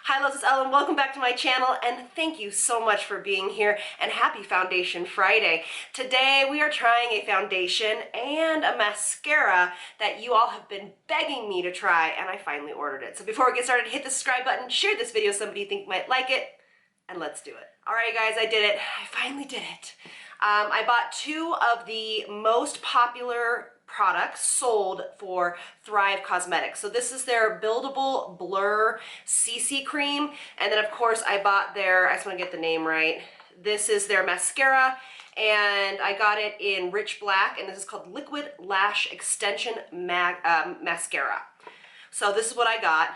Hi, loves, it's Elle, and welcome back to my channel, and thank you so much for being here, and happy Foundation Friday. Today we are trying a foundation and a mascara that you all have been begging me to try, and I finally ordered it. So before we get started, hit the subscribe button, share this video with somebody you think might like it, and let's do it. Alright guys, I did it. I finally did it. I bought two of the most popular products sold for Thrive Cosmetics. So this is their Buildable Blur CC Cream, and then of course I bought their, I just want to get the name right, this is their mascara, and I got it in Rich Black, and this is called Liquid Lash Extension Mascara. So this is what I got.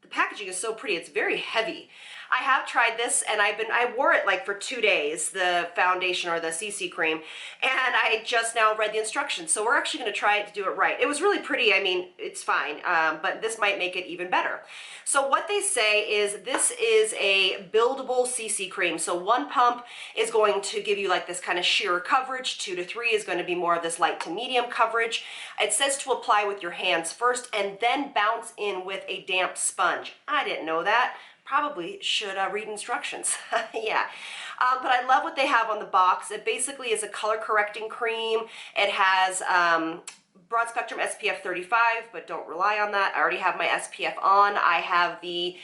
The packaging is so pretty, it's very heavy. I have tried this, and I wore it like for 2 days, the foundation or the CC cream, and I just now read the instructions. So we're actually going to try it to do it right. It was really pretty. I mean, it's fine, but this might make it even better. So what they say is this is a buildable CC cream. So one pump is going to give you like this kind of sheer coverage. 2 to 3 is going to be more of this light to medium coverage. It says to apply with your hands first and then bounce in with a damp sponge. I didn't know that. Probably should read instructions. Yeah, but I love what they have on the box. It basically is a color correcting cream. It has broad spectrum SPF 35, but don't rely on that. I already have my SPF on. I have the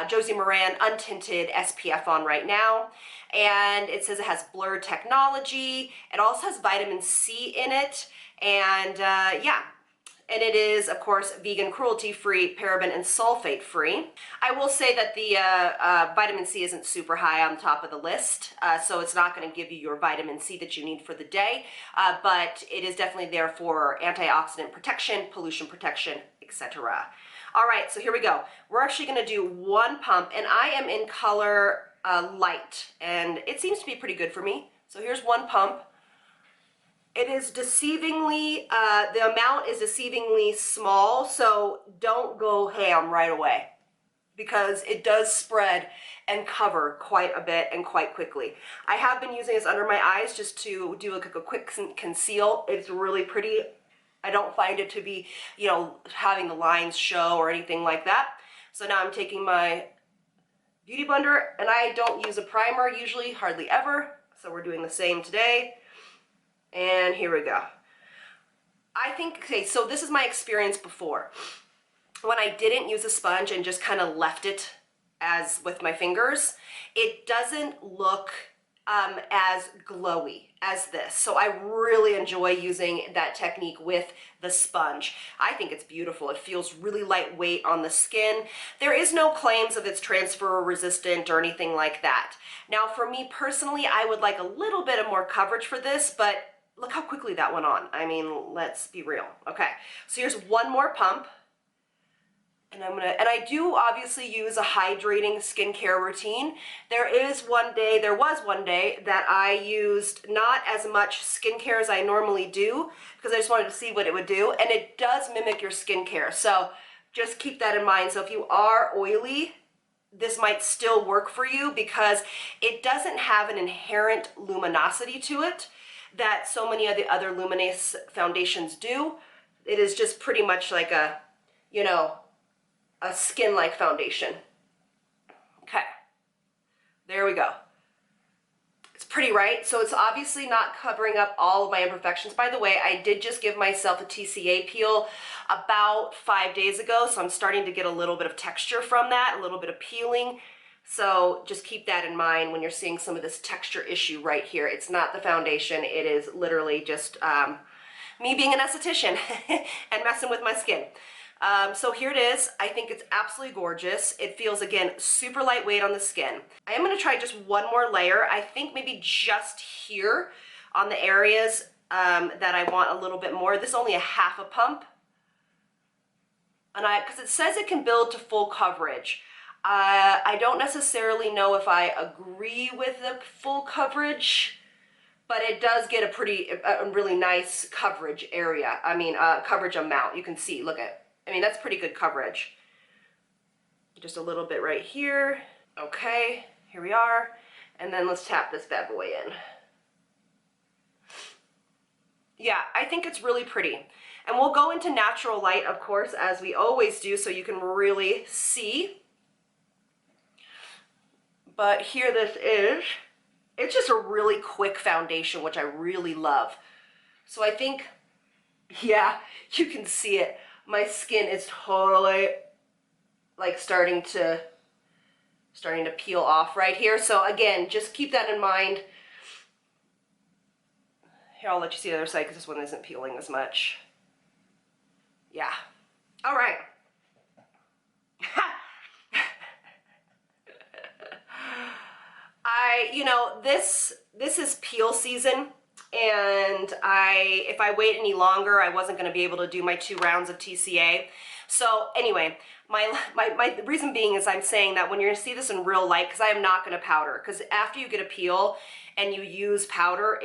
Josie Maran untinted SPF on right now, and it says it has blur technology. It also has vitamin C in it, and yeah. And it is, of course, vegan, cruelty-free, paraben, and sulfate-free. I will say that the vitamin C isn't super high on top of the list, so it's not going to give you your vitamin C that you need for the day, but it is definitely there for antioxidant protection, pollution protection, etc. All right, so here we go. We're actually going to do one pump, and I am in color light, and it seems to be pretty good for me. So here's one pump. It is deceivingly, the amount is deceivingly small, so don't go ham right away because it does spread and cover quite a bit and quite quickly. I have been using this under my eyes just to do like a quick conceal. It's really pretty. I don't find it to be, you know, having the lines show or anything like that. So now I'm taking my Beauty Blender, and I don't use a primer usually, hardly ever. So we're doing the same today. And here we go. I think, okay, so this is my experience before. When I didn't use a sponge and just kind of left it as with my fingers, it doesn't look as glowy as this. So I really enjoy using that technique with the sponge. I think it's beautiful. It feels really lightweight on the skin. There is no claims of it's transfer resistant or anything like that. Now for me personally, I would like a little bit of more coverage for this, but look how quickly that went on. I mean, let's be real. Okay, so here's one more pump. And I do obviously use a hydrating skincare routine. There was one day that I used not as much skincare as I normally do because I just wanted to see what it would do. And it does mimic your skincare. So just keep that in mind. So if you are oily, this might still work for you because it doesn't have an inherent luminosity to it that so many of the other luminous foundations do. It is just pretty much like a, you know, a skin-like foundation. Okay, there we go. It's pretty, right? So it's obviously not covering up all of my imperfections. By the way, I did just give myself a TCA peel about 5 days ago, so I'm starting to get a little bit of texture from that, a little bit of peeling. So just keep that in mind when you're seeing some of this texture issue right here. It's not the foundation. It is literally just me being an esthetician and messing with my skin. So here it is. I think it's absolutely gorgeous. It feels, again, super lightweight on the skin. I am going to try just one more layer. I think maybe just here on the areas that I want a little bit more. This is only a half a pump. And because it says it can build to full coverage. I don't necessarily know if I agree with the full coverage, but it does get a really nice coverage area. I mean, coverage amount. You can see, look at, I mean, that's pretty good coverage. Just a little bit right here. Okay, here we are. And then let's tap this bad boy in. Yeah, I think it's really pretty. And we'll go into natural light, of course, as we always do, so you can really see. But here this is. It's just a really quick foundation, which I really love. So I think, yeah, you can see it. My skin is totally like starting to peel off right here. So again, just keep that in mind. Here, I'll let you see the other side because this one isn't peeling as much. Yeah. All right. This is peel season, and if I wait any longer, I wasn't going to be able to do my 2 rounds of TCA. So anyway, my reason being is I'm saying that when you're going to see this in real light, because I am not going to powder, because after you get a peel and you use powder,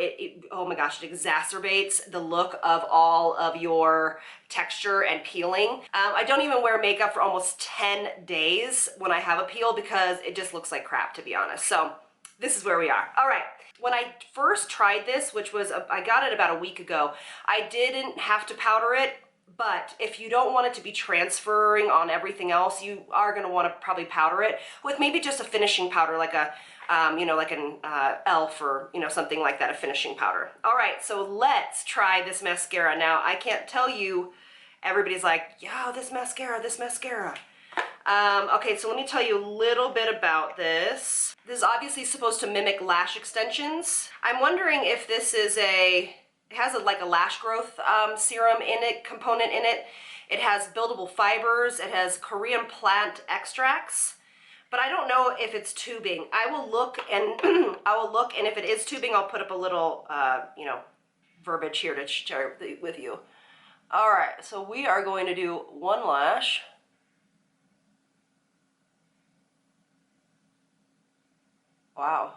oh my gosh, it exacerbates the look of all of your texture and peeling. I don't even wear makeup for almost 10 days when I have a peel because it just looks like crap, to be honest. So this is where we are. All right. When I first tried this, which was, I got it about a week ago, I didn't have to powder it, but if you don't want it to be transferring on everything else, you are going to want to probably powder it with maybe just a finishing powder, like a, like an Elle or, something like that, a finishing powder. All right, so let's try this mascara. Now, I can't tell you, everybody's like, yo, this mascara. Okay, so let me tell you a little bit about this. This is obviously supposed to mimic lash extensions. I'm wondering if this is it has like a lash growth serum in it, component in it. It has buildable fibers. It has Korean plant extracts, but I don't know if it's tubing. I will look, and and if it is tubing, I'll put up a little, verbiage here to share with you. All right, so we are going to do one lash. Wow.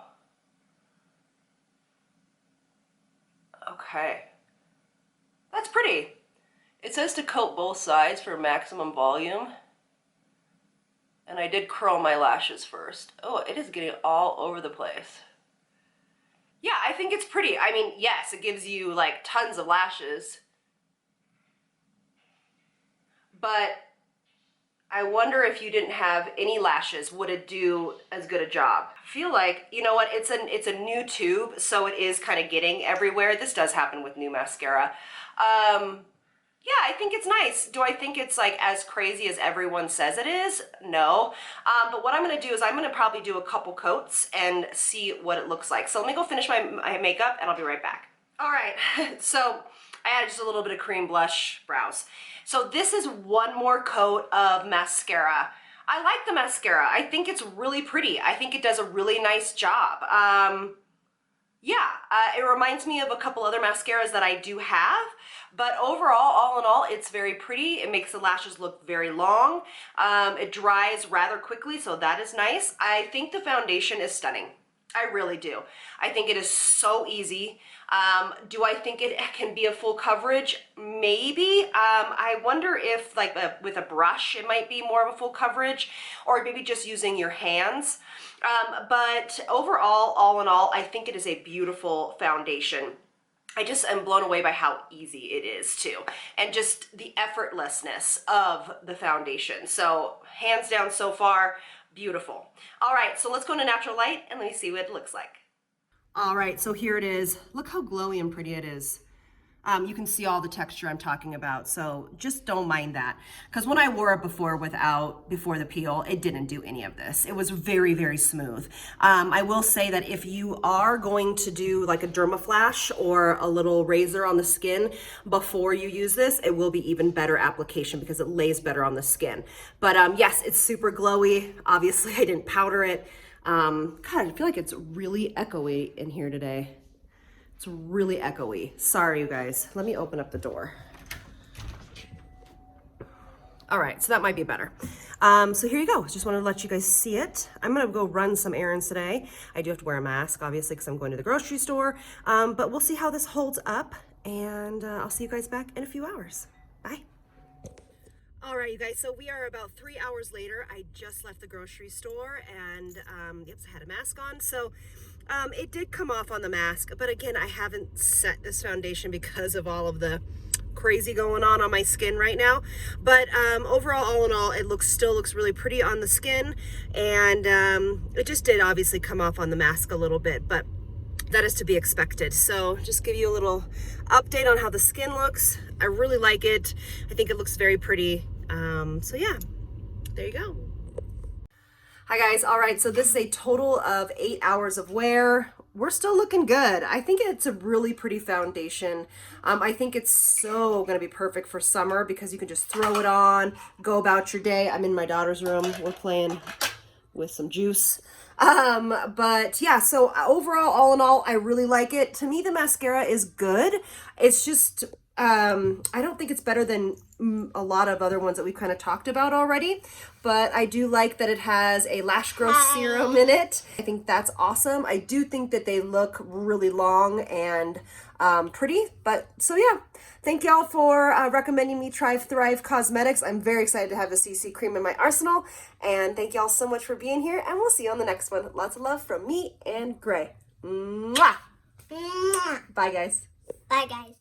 Okay. That's pretty. It says to coat both sides for maximum volume. And I did curl my lashes first. Oh, it is getting all over the place. Yeah, I think it's pretty. I mean, yes, it gives you like tons of lashes. But I wonder if you didn't have any lashes, would it do as good a job? I feel like, you know what, it's a new tube, so it is kind of getting everywhere. This does happen with new mascara. Yeah, I think it's nice. Do I think it's like as crazy as everyone says it is? No. But what I'm gonna do is I'm gonna probably do a couple coats and see what it looks like. So let me go finish my makeup and I'll be right back. All right, so I added just a little bit of cream blush brows. So this is one more coat of mascara. I like the mascara. I think it's really pretty. I think it does a really nice job. It reminds me of a couple other mascaras that I do have, but overall, all in all, it's very pretty. It makes the lashes look very long. It dries rather quickly, so that is nice. I think the foundation is stunning. I really do. I think it is so easy. Do I think it can be a full coverage? Maybe. I wonder if like with a brush it might be more of a full coverage, or maybe just using your hands. But overall, all in all, I think it is a beautiful foundation. I just am blown away by how easy it is too, and just the effortlessness of the foundation. So hands down so far, beautiful. All right, so let's go into natural light and let me see what it looks like. All right, so here it is. Look how glowy and pretty it is. You can see all the texture I'm talking about, so just don't mind that. Because when I wore it before before the peel, it didn't do any of this. It was very, very smooth. I will say that if you are going to do like a dermaflash or a little razor on the skin before you use this, it will be even better application because it lays better on the skin. But yes, it's super glowy. Obviously, I didn't powder it. God, I feel like it's really echoey in here today. It's really echoey. Sorry, you guys. Let me open up the door. All right, so that might be better. So here you go. Just wanted to let you guys see it. I'm gonna go run some errands today. I do have to wear a mask, obviously, because I'm going to the grocery store. But we'll see how this holds up, and I'll see you guys back in a few hours. Bye. All right, you guys, so we are about 3 hours later. I just left the grocery store and yep, I had a mask on. So it did come off on the mask, but again, I haven't set this foundation because of all of the crazy going on my skin right now. But overall, all in all, it still looks really pretty on the skin. And it just did obviously come off on the mask a little bit, but that is to be expected. So just give you a little update on how the skin looks. I really like it. I think it looks very pretty. So yeah, there you go. Hi guys, all right, so this is a total of 8 hours of wear. We're still looking good. I think it's a really pretty foundation. I think it's so gonna be perfect for summer because you can just throw it on, go about your day. I'm in my daughter's room. We're playing with some juice. But yeah, so overall, all in all, I really like it. To me, the mascara is good. It's just, I don't think it's better than a lot of other ones that we've kind of talked about already, but I do like that it has a lash growth serum in it. I think that's awesome. I do think that they look really long and pretty, but so yeah. Thank y'all for recommending me try Thrive Cosmetics. I'm very excited to have the CC cream in my arsenal, and thank y'all so much for being here, and we'll see you on the next one. Lots of love from me and Gray. Mwah! Bye guys. Bye guys.